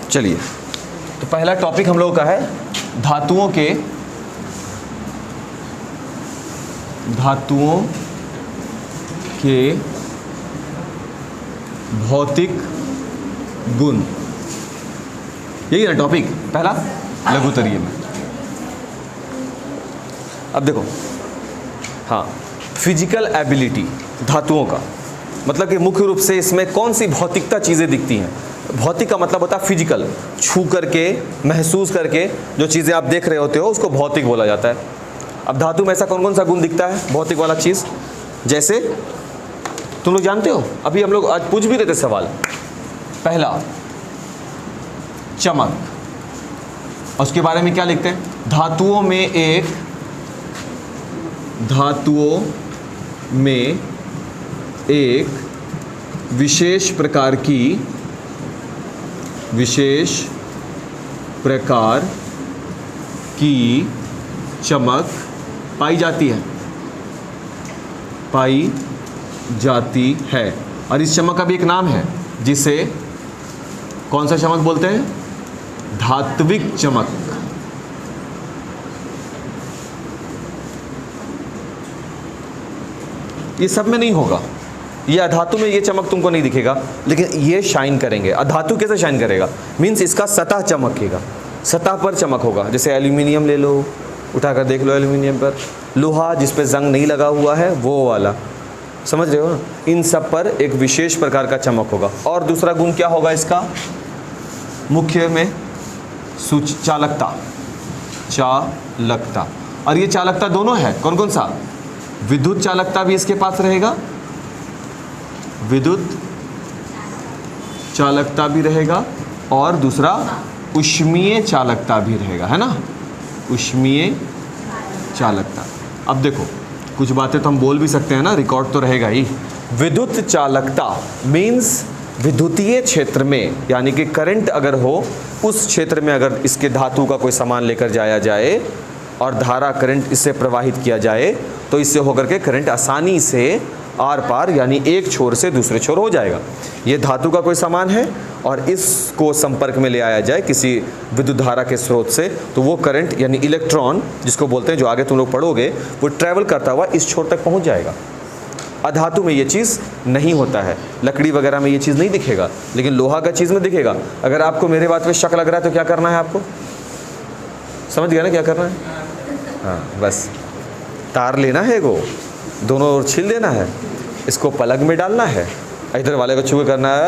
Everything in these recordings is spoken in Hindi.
चलिए, तो पहला टॉपिक हम लोगों का है धातुओं के भौतिक गुण। यही है ना टॉपिक पहला लघुत्तरीय में। अब देखो, हाँ, फिजिकल एबिलिटी धातुओं का मतलब कि मुख्य रूप से इसमें कौन सी भौतिकता चीज़ें दिखती हैं। भौतिक का मतलब होता है फिजिकल, छू करके महसूस करके जो चीज़ें आप देख रहे होते हो उसको भौतिक बोला जाता है। अब धातु में ऐसा कौन कौन सा गुण दिखता है भौतिक वाला चीज़? जैसे तुम लोग जानते हो, अभी हम लोग आज पूछ भी रहे थे सवाल। पहला चमक, और उसके बारे में क्या लिखते हैं? धातुओं में एक विशेष प्रकार की चमक पाई जाती है, और इस चमक का भी एक नाम है जिसे कौन सा चमक बोलते हैं? धात्विक चमक। ये सब में नहीं होगा, ये अधातु में ये चमक तुमको नहीं दिखेगा, लेकिन ये शाइन करेंगे। अधातु कैसे शाइन करेगा? मीन्स इसका सतह चमकेगा, सतह पर चमक होगा। जैसे एल्यूमिनियम ले लो, उठाकर देख लो एल्यूमिनियम पर, लोहा जिस पे जंग नहीं लगा हुआ है वो वाला, समझ रहे हो ना? इन सब पर एक विशेष प्रकार का चमक होगा। और दूसरा गुण क्या होगा इसका? मुख्य में चालकता। और ये चालकता दोनों है, कौन कौन सा? विद्युत चालकता भी इसके पास रहेगा, विद्युत चालकता भी रहेगा, और दूसरा ऊष्मीय चालकता भी रहेगा, है ना? ऊष्मीय चालकता। अब देखो, कुछ बातें तो हम बोल भी सकते हैं ना, रिकॉर्ड तो रहेगा ही। विद्युत चालकता मीन्स विद्युतीय क्षेत्र में, यानी कि करंट अगर हो उस क्षेत्र में अगर इसके धातु का कोई सामान लेकर जाया जाए और धारा करंट इससे प्रवाहित किया जाए तो इससे होकर के करंट आसानी से आर पार यानी एक छोर से दूसरे छोर हो जाएगा। ये धातु का कोई सामान है और इसको संपर्क में ले आया जाए किसी विद्युत धारा के स्रोत से, तो वो करंट यानी इलेक्ट्रॉन जिसको बोलते हैं, जो आगे तुम लोग पढ़ोगे, वो ट्रैवल करता हुआ इस छोर तक पहुंच जाएगा। अधातु में ये चीज़ नहीं होता है, लकड़ी वगैरह में ये चीज़ नहीं दिखेगा, लेकिन लोहा का चीज़ में दिखेगा। अगर आपको मेरे बात पे शक लग रहा है तो क्या करना है आपको? समझ गया ना क्या करना है? हाँ, बस तार लेना है, वो दोनों ओर छील देना है, इसको प्लग में डालना है, इधर वाले को छू करना है,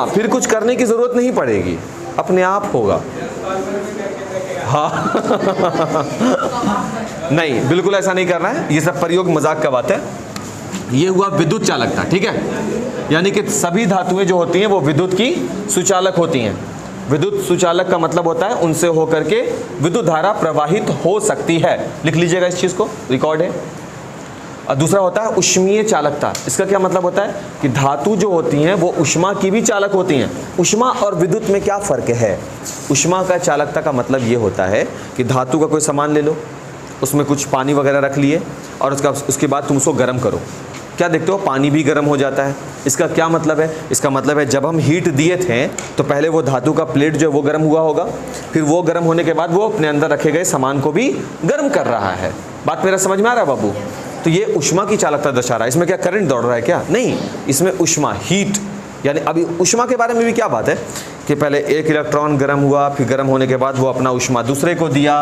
फिर कुछ करने की ज़रूरत नहीं पड़ेगी, अपने आप होगा। हाँ नहीं, बिल्कुल ऐसा नहीं करना है, ये सब प्रयोग मजाक का बात है। ये हुआ विद्युत चालकता, ठीक है? यानी कि सभी धातुएं जो होती हैं वो विद्युत की सुचालक होती हैं। विद्युत सुचालक का मतलब होता है उनसे होकर के विद्युत धारा प्रवाहित हो सकती है। लिख लीजिएगा इस चीज़ को, रिकॉर्ड है। और दूसरा होता है ऊष्मीय चालकता। इसका क्या मतलब होता है कि धातु जो होती हैं वो ऊष्मा की भी चालक होती हैं। ऊष्मा और विद्युत में क्या फ़र्क है? ऊष्मा का चालकता का मतलब ये होता है कि धातु का कोई सामान ले लो, उसमें कुछ पानी वगैरह रख लिए और उसके बाद तुम उसको गर्म करो, क्या देखते हो? पानी भी गर्म हो जाता है। इसका क्या मतलब है? इसका मतलब है जब हम हीट दिए थे तो पहले वो धातु का प्लेट जो है वो गर्म हुआ होगा, फिर वो गर्म होने के बाद वो अपने अंदर रखे गए सामान को भी गर्म कर रहा है। बात मेरा समझ में आ रहा है बाबू? तो ये ऊष्मा की चालकता दर्शा रहा है। इसमें क्या करंट दौड़ रहा है क्या? नहीं, इसमें ऊष्मा, हीट। यानी अभी ऊष्मा के बारे में भी क्या बात है कि पहले एक इलेक्ट्रॉन गर्म हुआ, फिर गर्म होने के बाद वो अपना ऊष्मा दूसरे को दिया,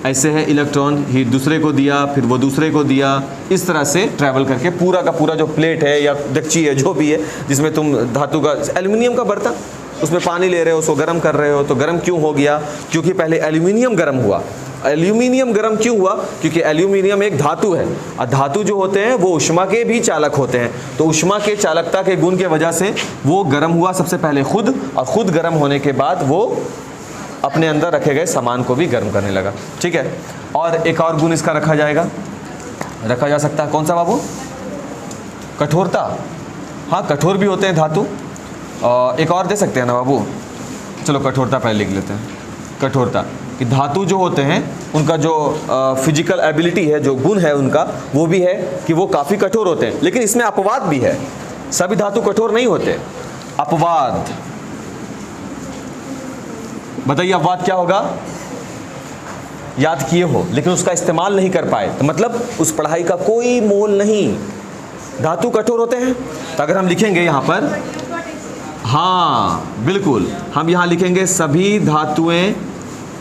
ऐसे है इलेक्ट्रॉन हीट दूसरे को दिया, फिर वो दूसरे को दिया, इस तरह से ट्रैवल करके पूरा का पूरा जो प्लेट है या डेगची है जो भी है जिसमें तुम धातु का, एल्युमिनियम का बर्तन, उसमें पानी ले रहे हो, उसको गर्म कर रहे हो, तो गर्म क्यों हो गया? क्योंकि पहले एल्युमिनियम गर्म हुआ। एल्यूमिनियम गर्म क्यों हुआ? क्योंकि एल्यूमिनियम एक धातु है और धातु जो होते हैं वो ऊष्मा के भी चालक होते हैं। तो ऊष्मा के चालकता के गुण के वजह से वो गर्म हुआ सबसे पहले खुद, और खुद गर्म होने के बाद वो अपने अंदर रखे गए सामान को भी गर्म करने लगा। ठीक है, और एक और गुण इसका रखा जा सकता है। कौन सा बाबू? कठोरता। हाँ, कठोर भी होते हैं धातु। एक और दे सकते हैं ना बाबू? चलो कठोरता पहले लिख लेते हैं। कठोरता कि धातु जो होते हैं उनका जो फिजिकल एबिलिटी है, जो गुण है उनका, वो भी है कि वो काफ़ी कठोर होते हैं। लेकिन इसमें अपवाद भी है, सभी धातु कठोर नहीं होते। अपवाद, बताइए अपवाद क्या होगा? याद किए हो लेकिन उसका इस्तेमाल नहीं कर पाए, तो मतलब उस पढ़ाई का कोई मोल नहीं। धातु कठोर होते हैं, तो अगर हम लिखेंगे यहां पर, हाँ बिल्कुल, हम यहां लिखेंगे सभी धातुएं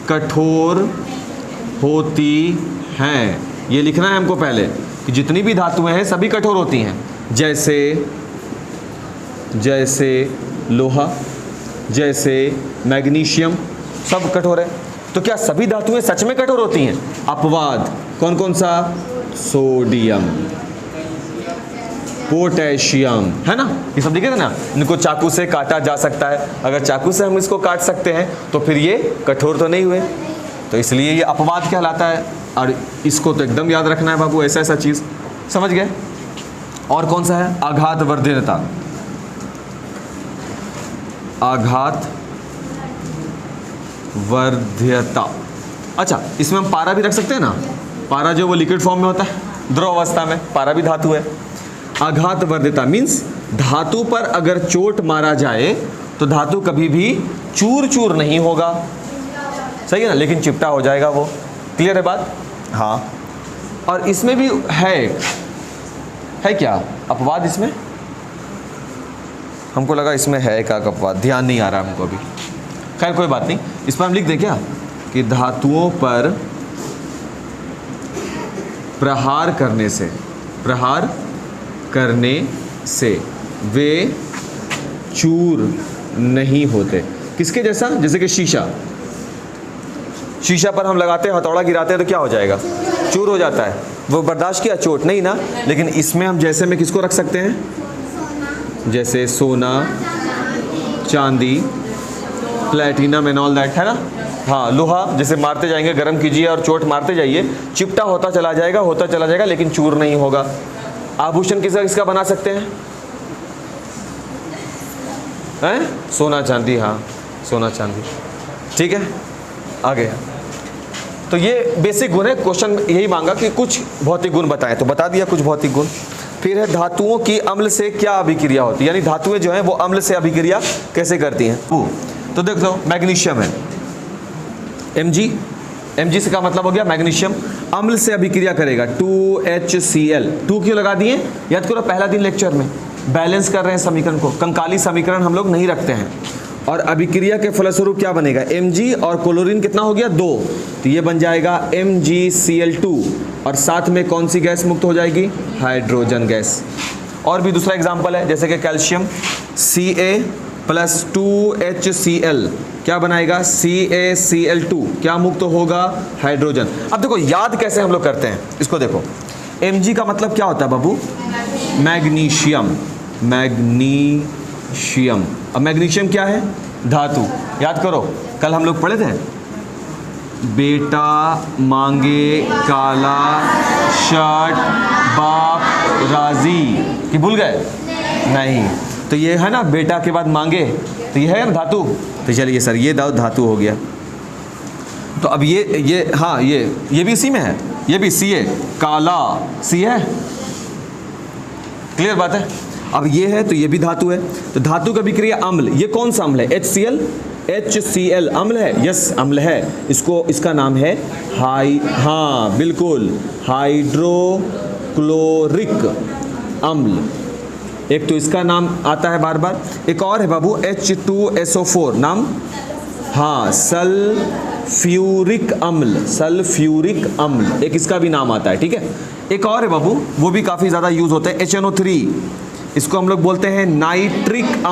कठोर होती हैं। ये लिखना है हमको पहले कि जितनी भी धातुएं हैं सभी कठोर होती हैं। जैसे लोहा, जैसे मैग्नीशियम, सब कठोर है। तो क्या सभी धातुएं सच में कठोर होती हैं? अपवाद कौन कौन सा? सोडियम, पोटेशियम, है ना, ये सब लिखे थे ना। इनको चाकू से काटा जा सकता है, अगर चाकू से हम इसको काट सकते हैं तो फिर ये कठोर तो नहीं हुए, तो इसलिए ये अपवाद कहलाता है। और इसको तो एकदम याद रखना है बाबू, ऐसा ऐसा चीज, समझ गए? और कौन सा है? आघात वर्धनता, आघात वर्ध्यता। अच्छा, इसमें हम पारा भी रख सकते हैं ना, पारा जो वो लिक्विड फॉर्म में होता है, द्रव अवस्था में, पारा भी धातु है। आघात वर्ध्यता मीन्स धातु पर अगर चोट मारा जाए तो धातु कभी भी चूर चूर नहीं होगा, सही है ना, लेकिन चिपटा हो जाएगा वो। क्लियर है बात? हाँ। और इसमें भी है क्या अपवाद? इसमें हमको लगा इसमें है एक अपवाद, ध्यान नहीं आ रहा हमको अभी, खैर कोई बात नहीं। इस पर हम लिख दें क्या कि धातुओं पर प्रहार करने से वे चूर नहीं होते। किसके जैसा? जैसे कि शीशा पर हम लगाते हैं, हथौड़ा गिराते हैं तो क्या हो जाएगा? चूर हो जाता है। वो बर्दाश्त किया, चोट नहीं ना। लेकिन इसमें हम जैसे में किसको रख सकते हैं? जैसे सोना, चांदी, प्लेटिनम एंड ऑल दैट, है ना। हाँ, लोहा जैसे मारते जाएंगे, गर्म कीजिए और चोट मारते जाइए, चिपटा होता चला जाएगा लेकिन चूर नहीं होगा। आभूषण किसका बना सकते हैं? सोना चांदी, हाँ सोना चांदी, ठीक है। आगे तो ये बेसिक गुण है। क्वेश्चन यही मांगा कि कुछ भौतिक गुण बताएं, तो बता दिया कुछ भौतिक गुण। फिर है धातुओं की अम्ल से क्या अभिक्रिया होती है, यानी धातुएं जो हैं वो अम्ल से अभिक्रिया कैसे करती हैं। तो देख लो, मैग्नीशियम है Mg से का मतलब हो गया मैग्नीशियम, अम्ल से अभिक्रिया करेगा 2HCl। 2 क्यों लगा दिए? याद करो पहला दिन लेक्चर में बैलेंस कर रहे हैं समीकरण को, कंकाली समीकरण हम लोग नहीं रखते हैं। और अभिक्रिया के फलस्वरूप क्या बनेगा? Mg और क्लोरीन कितना हो गया? 2, तो ये बन जाएगा MgCl2, और साथ में कौन सी गैस मुक्त हो जाएगी? Hydrogen gas. और भी दूसरा एग्जाम्पल है, जैसे कि कैल्शियम Ca+2HCl क्या बनाएगा? CaCl2, क्या मुक्त होगा? हाइड्रोजन। अब देखो याद कैसे हम लोग करते हैं, इसको देखो। Mg का मतलब क्या होता है बाबू? मैग्नीशियम। अब मैग्नीशियम क्या है? धातु। याद करो, कल हम लोग पढ़े थे, बेटा मांगे काला शर्ट बाप राजी, कि भूल गए? नहीं, तो ये है ना, बेटा के बाद मांगे, तो ये है ना धातु। तो चलिए सर, ये धातु हो गया। तो अब ये हाँ, ये भी इसी में है, ये भी सी है, काला सी है, क्लियर बात है। अब ये है तो ये भी धातु है। तो धातु का अभिक्रिया अम्ल, ये कौन सा अम्ल है? HCl अम्ल है, यस अम्ल है। इसका नाम है हाँ बिल्कुल, हाइड्रोक्लोरिक अम्ल। एक तो इसका नाम आता है बार बार, एक और है बाबू H2SO4 नाम, हाँ सल्फ्यूरिक अम्ल, एक इसका भी नाम आता है, ठीक है। एक और है बाबू, वो भी काफ़ी ज़्यादा यूज़ होता है, HNO3, इसको हम लोग बोलते हैं नाइट्रिक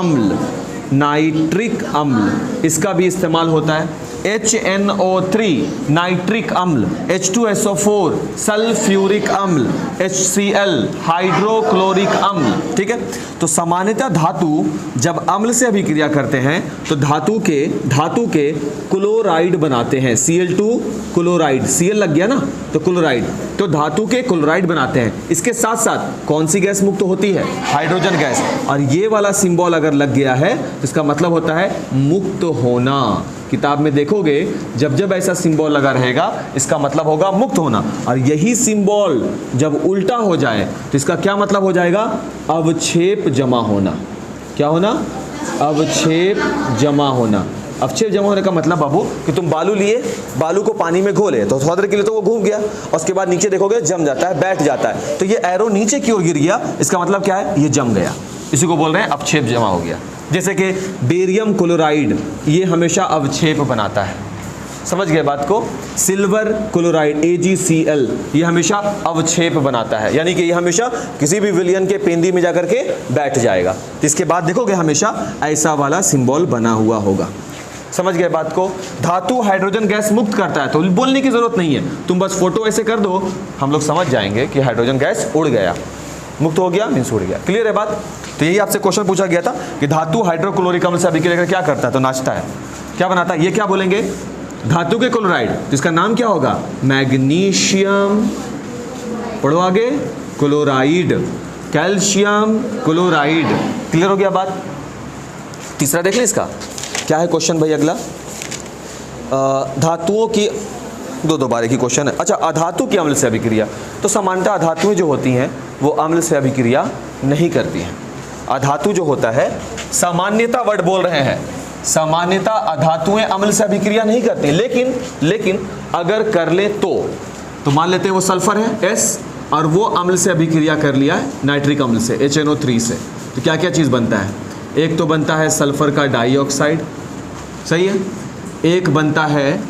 अम्ल, इसका भी इस्तेमाल होता है। HNO3 नाइट्रिक अम्ल, H2SO4 सल्फ्यूरिक अम्ल, HCl हाइड्रोक्लोरिक अम्ल, ठीक है। तो सामान्यतः धातु जब अम्ल से अभिक्रिया करते हैं तो धातु के क्लोराइड बनाते हैं, Cl2 क्लोराइड, Cl लग गया ना तो क्लोराइड, तो धातु के क्लोराइड बनाते हैं। इसके साथ साथ कौन सी गैस मुक्त होती है? Hydrogen gas. और ये वाला सिंबल अगर लग गया है तो इसका मतलब होता है मुक्त होना। किताब में देखोगे जब ऐसा सिंबल लगा रहेगा इसका मतलब होगा मुक्त होना, और यही सिंबल जब उल्टा हो जाए तो इसका क्या मतलब हो जाएगा? अवक्षेप जमा होना। क्या होना? अवक्षेप जमा होना। अवक्षेप जमा होने का मतलब बाबू कि तुम बालू लिए, बालू को पानी में घोले तो थोड़ी देर के लिए तो वो घूम गया और उसके बाद नीचे देखोगे जम जाता है, बैठ जाता है। तो ये एरो नीचे की ओर गिर गया, इसका मतलब क्या है, ये जम गया। इसी को बोल रहे हैं अवक्षेप जमा हो गया। जैसे कि बेरियम क्लोराइड, ये हमेशा अवक्षेप बनाता है, समझ गए बात को। सिल्वर क्लोराइड AgCl, ये हमेशा अवक्षेप बनाता है, यानी कि ये हमेशा किसी भी विलयन के पेंदी में जाकर के बैठ जाएगा। तो इसके बाद देखोगे हमेशा ऐसा वाला सिंबल बना हुआ होगा, समझ गए बात को। धातु हाइड्रोजन गैस मुक्त करता है, तो बोलने की जरूरत नहीं है, तुम बस फोटो ऐसे कर दो, हम लोग समझ जाएंगे कि हाइड्रोजन गैस उड़ गया, मुक्त हो गया मीन्स उड़ गया। क्लियर है बात। तो यही आपसे क्वेश्चन पूछा गया था कि धातु हाइड्रोक्लोरिक अम्ल से अभिक्रिया करके क्या करता है, तो नाचता है, क्या बनाता है, ये क्या बोलेंगे, धातु के क्लोराइड, जिसका नाम क्या होगा, मैग्नीशियम, पढ़ो आगे, क्लोराइड, कैल्शियम क्लोराइड। क्लियर हो गया बात। तीसरा देख लें इसका क्या है क्वेश्चन भाई अगला, धातुओं की दो बारे की क्वेश्चन है। अच्छा, अधातु की अम्ल से अभिक्रिया, तो सामान्यतः अधातुएं जो होती हैं वो अम्ल से अभिक्रिया नहीं करती हैं। अधातु जो होता है, सामान्यतः वर्ड बोल रहे हैं, सामान्यतः अधातुएं अम्ल से अभिक्रिया नहीं करती, लेकिन अगर कर ले तो मान लेते हैं वो सल्फर है S और वो अम्ल से अभिक्रिया कर लिया है नाइट्रिक अम्ल से HNO3 से, तो क्या क्या चीज़ बनता है, एक तो बनता है सल्फर का डाइऑक्साइड, सही है, एक बनता है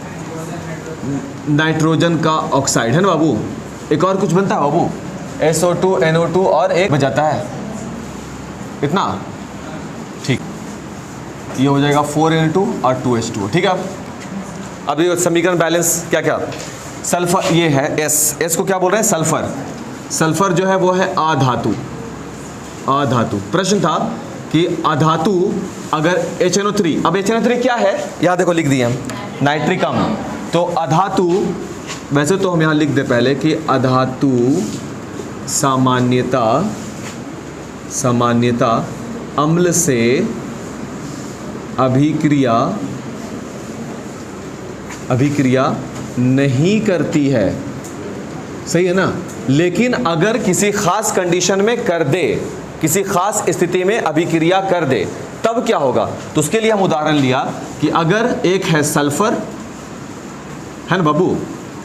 नाइट्रोजन का ऑक्साइड, है ना बाबू, एक और कुछ बनता है बाबू SO2 NO2 और एक बच जाता है इतना, ठीक, ये हो जाएगा 4N2 और 2H2, ठीक है। अब ये समीकरण बैलेंस क्या क्या, सल्फर ये है S को क्या बोल रहे हैं, सल्फर, सल्फर जो है वो है अधातु, अधातु। प्रश्न था कि अधातु अगर HNO3, अब HNO3 क्या है, यहाँ देखो लिख दिए हम, नाइट्रिक अम्ल, तो अधातु, वैसे तो हम यहाँ लिख दे पहले कि अधातु सामान्यता अम्ल से अभिक्रिया नहीं करती है, सही है ना, लेकिन अगर किसी खास कंडीशन में कर दे, किसी खास स्थिति में अभिक्रिया कर दे, तब क्या होगा, तो उसके लिए हम उदाहरण लिया कि अगर एक है सल्फर, है ना बाबू,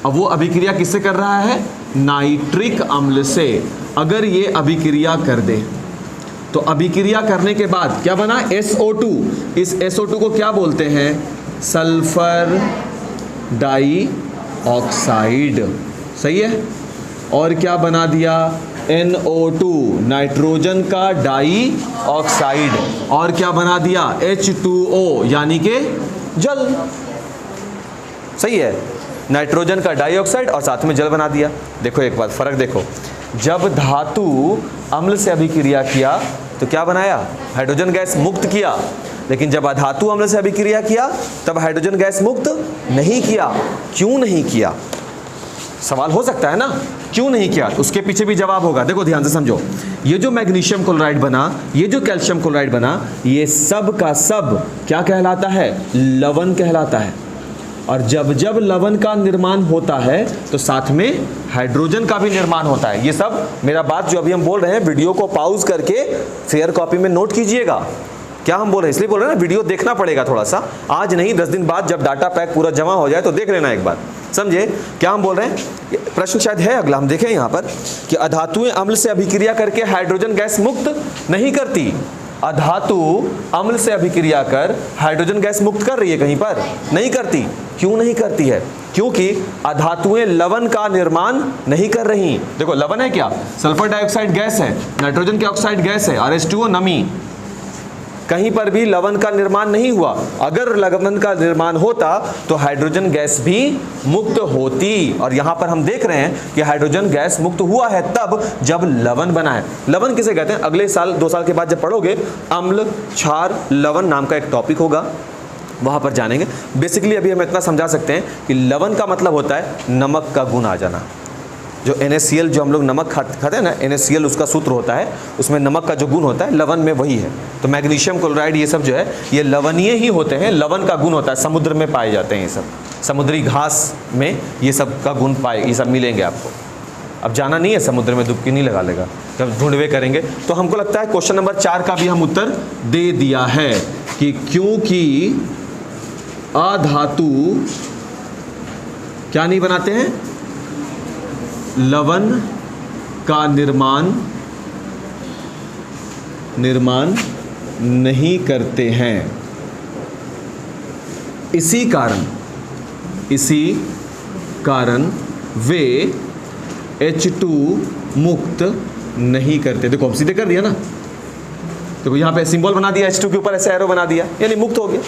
अब वो अभिक्रिया किससे कर रहा है, नाइट्रिक अम्ल से, अगर ये अभिक्रिया कर दे तो अभिक्रिया करने के बाद क्या बना, SO2, इस SO2 को क्या बोलते हैं, सल्फर डाइऑक्साइड, सही है, और क्या बना दिया, NO2, नाइट्रोजन का डाइऑक्साइड, और क्या बना दिया, H2O, यानी कि जल, सही है, नाइट्रोजन का डाइऑक्साइड और साथ में जल बना दिया। देखो एक बात फर्क देखो, जब धातु अम्ल से अभिक्रिया किया तो क्या बनाया, हाइड्रोजन गैस मुक्त किया, लेकिन जब अधातु अम्ल से अभिक्रिया किया तब हाइड्रोजन गैस मुक्त नहीं किया। क्यों नहीं किया, सवाल हो सकता है ना, क्यों नहीं किया, उसके पीछे भी जवाब होगा। देखो ध्यान से समझो, ये जो मैग्नीशियम क्लोराइड बना, ये जो कैल्शियम क्लोराइड बना, ये सब का सब क्या कहलाता है, लवण कहलाता है, और जब जब लवण का निर्माण होता है तो साथ में हाइड्रोजन का भी निर्माण होता है। ये सब मेरा बात जो अभी हम बोल रहे हैं, वीडियो को पॉज करके फेयर कॉपी में नोट कीजिएगा, क्या हम बोल रहे हैं, इसलिए बोल रहे हैं ना, वीडियो देखना पड़ेगा थोड़ा सा, आज नहीं 10 दिन बाद जब डाटा पैक पूरा जमा हो जाए तो देख लेना एक बार, समझे क्या हम बोल रहे हैं। प्रश्न शायद है अगला, हम देखें यहाँ पर कि अधातुएं अम्ल से अभिक्रिया करके हाइड्रोजन गैस मुक्त नहीं करती, अधातु अम्ल से अभिक्रिया कर हाइड्रोजन गैस मुक्त कर रही है, कहीं पर नहीं करती। क्यों नहीं करती है, क्योंकि अधातुएं लवण का निर्माण नहीं कर रही। देखो लवण है क्या, सल्फर डाइऑक्साइड गैस है, नाइट्रोजन के ऑक्साइड गैस है, और H2O नमी, कहीं पर भी लवण का निर्माण नहीं हुआ। अगर लवण का निर्माण होता तो हाइड्रोजन गैस भी मुक्त होती, और यहाँ पर हम देख रहे हैं कि हाइड्रोजन गैस मुक्त हुआ है तब जब लवण बना है। लवण किसे कहते हैं, अगले साल 2 साल के बाद जब पढ़ोगे, अम्ल क्षार लवण नाम का एक टॉपिक होगा, वहाँ पर जानेंगे। बेसिकली अभी हम इतना समझा सकते हैं कि लवण का मतलब होता है नमक का गुण आ जाना। जो NaCl जो हम लोग नमक खाते हैं ना, NaCl उसका सूत्र होता है, उसमें नमक का जो गुण होता है लवण में वही है। तो मैग्नीशियम क्लोराइड ये सब जो है ये लवणीय ही होते हैं, लवण का गुण होता है, समुद्र में पाए जाते हैं ये सब, समुद्री घास में ये सब का गुण पाए, ये सब मिलेंगे आपको। अब जाना नहीं है समुद्र में, डुबकी नहीं लगा लेगा। जब ढूंढवे करेंगे। तो हमको लगता है क्वेश्चन नंबर 4 का भी हम उत्तर दे दिया है कि क्योंकि अधातु क्या नहीं बनाते हैं, लवण का निर्माण नहीं करते हैं। इसी कारण वे H2 मुक्त नहीं करते। देखो हम सीधे कर दिया ना, देखो यहाँ पे सिंबल बना दिया H2 के ऊपर, ऐसे एरो बना दिया, यानी मुक्त हो गया,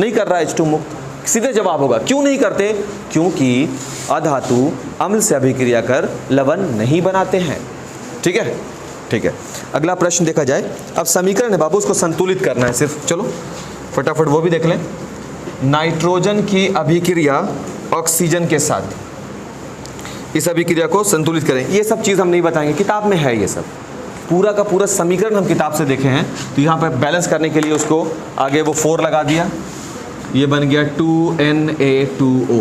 नहीं कर रहा है H2 मुक्त। सीधे जवाब होगा क्यों नहीं करते, क्योंकि अधातु अम्ल से अभिक्रिया कर लवण नहीं बनाते हैं। ठीक है, ठीक है। अगला प्रश्न देखा जाए। अब समीकरण है बाबू, उसको संतुलित करना है सिर्फ। चलो फटाफट वो भी देख लें। नाइट्रोजन की अभिक्रिया ऑक्सीजन के साथ, इस अभिक्रिया को संतुलित करें। ये सब चीज़ हम नहीं बताएंगे, किताब में है ये सब, पूरा का पूरा समीकरण हम किताब से देखे हैं। तो यहाँ पर बैलेंस करने के लिए उसको आगे वो 4 लगा दिया, ये बन गया 2Na2O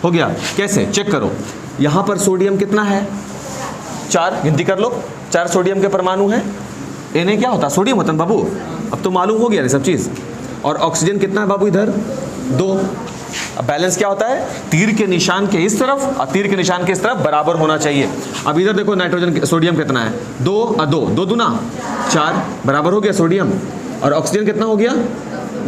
हो गया। कैसे चेक करो, यहाँ पर सोडियम कितना है, 4, गिनती कर लो, 4 सोडियम के परमाणु हैं। Na क्या होता है, सोडियम होता है बाबू, अब तो मालूम हो गया ये सब चीज़। और ऑक्सीजन कितना है बाबू, इधर 2। अब बैलेंस क्या होता है, तीर के निशान के इस तरफ और तीर के निशान के इस तरफ बराबर होना चाहिए। अब इधर देखो नाइट्रोजन सोडियम कितना है, 2 और 2, 2 दूना 4, बराबर हो गया सोडियम। और ऑक्सीजन कितना हो गया,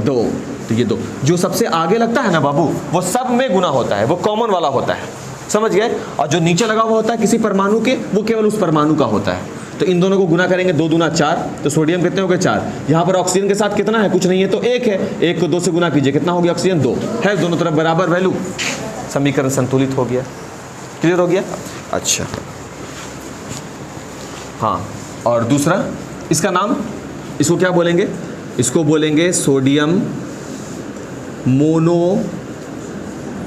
2। तो ये 2 जो सबसे आगे लगता है ना बाबू, वो सब में गुना होता है, वो कॉमन वाला होता है, समझ गए। और जो नीचे लगा हुआ होता है किसी परमाणु के, वो केवल उस परमाणु का होता है। तो इन दोनों को गुना करेंगे, 2 दूना 4, तो सोडियम कितने हो गए 4। यहाँ पर ऑक्सीजन के साथ कितना है, कुछ नहीं है, तो 1 है, 1 को 2 से गुना कीजिए, कितना हो गया ऑक्सीजन, 2 है, दोनों तरफ बराबर वैल्यू। समीकरण संतुलित हो गया, क्लियर हो गया। अच्छा हाँ, और दूसरा इसका नाम, इसको क्या बोलेंगे, इसको बोलेंगे sodium mono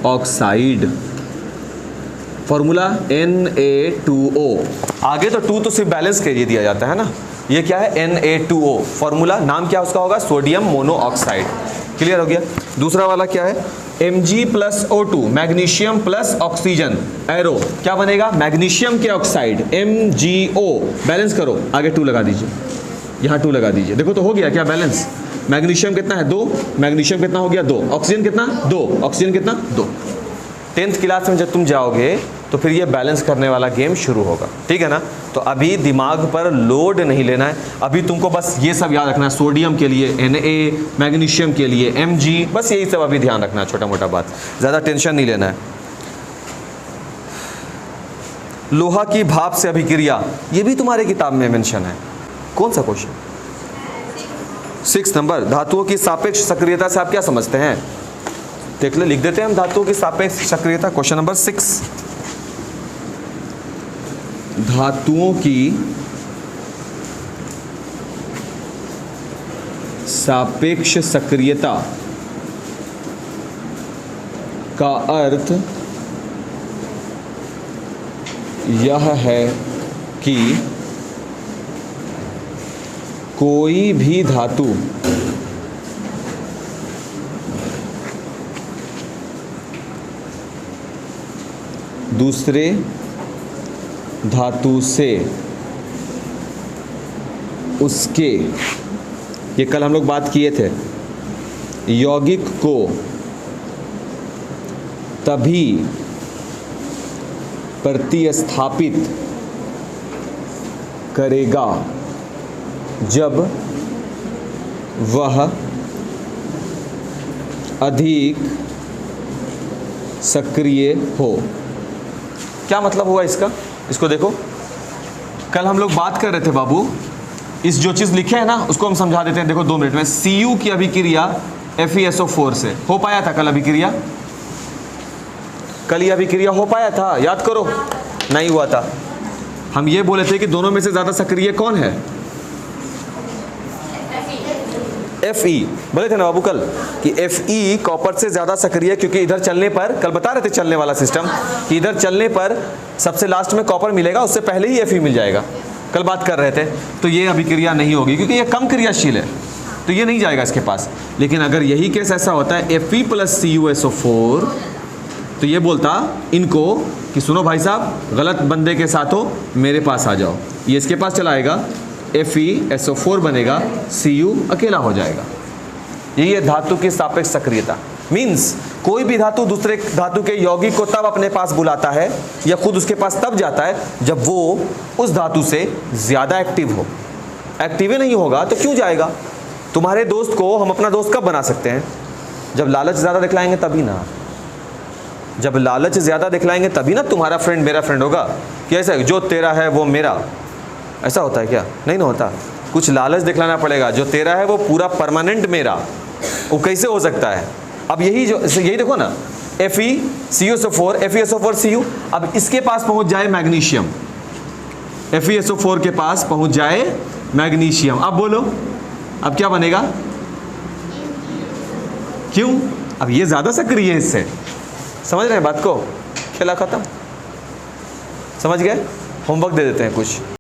oxide, formula Na2O। आगे तो 2 तो सिर्फ बैलेंस के लिए दिया जाता है ना, ये क्या है Na2O, फॉर्मूला नाम क्या उसका होगा, सोडियम मोनो ऑक्साइड। क्लियर हो गया। दूसरा वाला क्या है, Mg+O2, magnesium plus oxygen, arrow क्या बनेगा, मैग्नीशियम के ऑक्साइड MgO। बैलेंस करो, आगे 2 लगा दीजिए, यहाँ 2 लगा दीजिए, देखो तो हो गया क्या बैलेंस। मैग्नीशियम कितना है, 2, मैग्नीशियम कितना हो गया, 2, ऑक्सीजन कितना, 2, ऑक्सीजन कितना, 2। 10th क्लास में जब तुम जाओगे तो फिर ये बैलेंस करने वाला गेम शुरू होगा, ठीक है ना। तो अभी दिमाग पर लोड नहीं लेना है, अभी तुमको बस ये सब याद रखना है, सोडियम के लिए Na, मैग्नीशियम के लिए Mg, बस यही सब अभी ध्यान रखना है, छोटा मोटा बात, ज़्यादा टेंशन नहीं लेना है। लोहा की भाप से अभिक्रिया, ये भी तुम्हारे किताब में मेंशन है। कौन सा क्वेश्चन, 6 नंबर। धातुओं की सापेक्ष सक्रियता से आप क्या समझते हैं, देख ले, लिख देते हैं हम, धातुओं की सापेक्ष सक्रियता, क्वेश्चन नंबर 6। धातुओं की सापेक्ष सक्रियता का अर्थ यह है कि कोई भी धातु दूसरे धातु से उसके, ये कल हम लोग बात किए थे, यौगिक को तभी प्रतिस्थापित करेगा जब वह अधिक सक्रिय हो। क्या मतलब हुआ इसका, इसको देखो, कल हम लोग बात कर रहे थे बाबू, इस जो चीज़ लिखे है ना उसको हम समझा देते हैं। देखो 2 मिनट में, Cu की अभिक्रिया FeSO4 से हो पाया था कल अभिक्रिया, कल ये अभिक्रिया हो पाया था, याद करो, नहीं हुआ था। हम ये बोले थे कि दोनों में से ज़्यादा सक्रिय कौन है, Fe, बोले थे ना बाबू कल कि Fe कॉपर से ज़्यादा सक्रिय, क्योंकि इधर चलने पर, कल बता रहे थे चलने वाला सिस्टम, कि इधर चलने पर सबसे लास्ट में कॉपर मिलेगा, उससे पहले ही Fe मिल जाएगा, कल बात कर रहे थे। तो ये अभिक्रिया नहीं होगी क्योंकि ये कम क्रियाशील है, तो ये नहीं जाएगा इसके पास। लेकिन अगर यही केस ऐसा होता है Fe + CuSO4 तो ये बोलता इनको कि सुनो भाई साहब, गलत बंदे के साथ हो, मेरे पास आ जाओ। ये इसके पास चला आएगा, FeSO4 बनेगा, Cu अकेला हो जाएगा। यही है धातु की सापेक्ष सक्रियता। मीन्स कोई भी धातु दूसरे धातु के यौगिक को तब अपने पास बुलाता है या खुद उसके पास तब जाता है जब वो उस धातु से ज़्यादा एक्टिव हो। एक्टिव ही नहीं होगा तो क्यों जाएगा? तुम्हारे दोस्त को हम अपना दोस्त कब बना सकते हैं? जब लालच ज़्यादा दिखलाएंगे तभी ना। जब लालच ज़्यादा दिखलाएंगे तभी ना तुम्हारा फ्रेंड मेरा फ्रेंड होगा। कि ऐसा जो तेरा है वो मेरा, ऐसा होता है क्या? नहीं ना होता। कुछ लालच दिखलाना पड़ेगा, जो तेरा है वो पूरा परमानेंट मेरा। वो कैसे हो सकता है? अब यही देखो ना, FeCO4 FeSO4Cu। अब इसके पास पहुंच जाए मैग्नीशियम, FeSO4 के पास पहुंच जाए मैग्नीशियम। अब बोलो, अब क्या बनेगा? क्यों? अब ये ज्यादा सक्रिय है इससे। समझ रहे हैं बात को? खेला खत्म। समझ गए? होमवर्क दे देते हैं कुछ।